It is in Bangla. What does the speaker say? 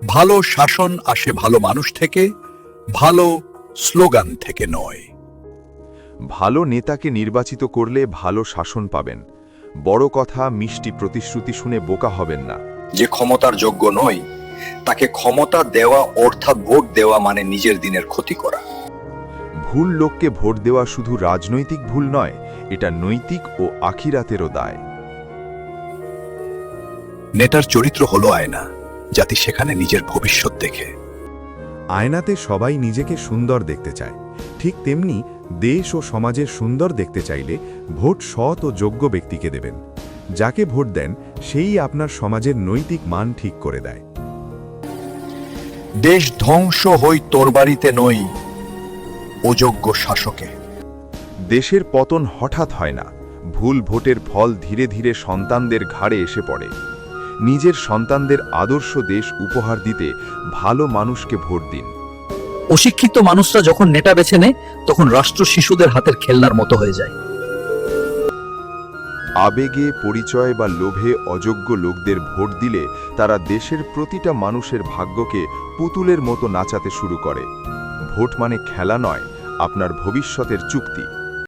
ভালো শাসন আসে ভালো মানুষ থেকে, ভালো স্লোগান থেকে নয়। ভালো নেতাকে নির্বাচিত করলে ভালো শাসন পাবেন। বড় কথা মিষ্টি প্রতিশ্রুতি শুনে বোকা হবেন না। যে ক্ষমতার যোগ্য নয় তাকে ক্ষমতা দেওয়া অর্থাৎ ভোট দেওয়া মানে নিজের দিনের ক্ষতি করা। ভুল লোককে ভোট দেওয়া শুধু রাজনৈতিক ভুল নয়, এটা নৈতিক ও আখিরাতেরও দায়। নেতার চরিত্র হলো আয়না, জাতি সেখানে নিজের ভবিষ্যৎ দেখে। আয়নাতে সবাই নিজেকে সুন্দর দেখতে চায়, ঠিক তেমনি দেশ ও সমাজের সুন্দর দেখতে চাইলে ভোট সৎ ও যোগ্য ব্যক্তিকে দেবেন। যাকে ভোট দেন সেই আপনার সমাজের নৈতিক মান ঠিক করে দেয়। দেশ ধ্বংস হই তরবারিতে নই, অযোগ্য শাসকে। দেশের পতন হঠাৎ হয় না, ভুল ভোটের ফল ধীরে ধীরে সন্তানদের ঘাড়ে এসে পড়ে। নিজের সন্তানদের আদর্শ দেশ উপহার দিতে ভালো মানুষকে ভোট দিন। অশিক্ষিত মানুষরা যখন নেতা বেছে নেয় তখন রাষ্ট্র শিশুদের হাতের খেলনার মতো হয়ে যায়। আবেগে, পরিচয় বা লোভে অযোগ্য লোকদের ভোট দিলে তারা দেশের প্রতিটা মানুষের ভাগ্যকে পুতুলের মতো নাচাতে শুরু করে। ভোট মানে খেলা নয়, আপনার ভবিষ্যতের চুক্তি।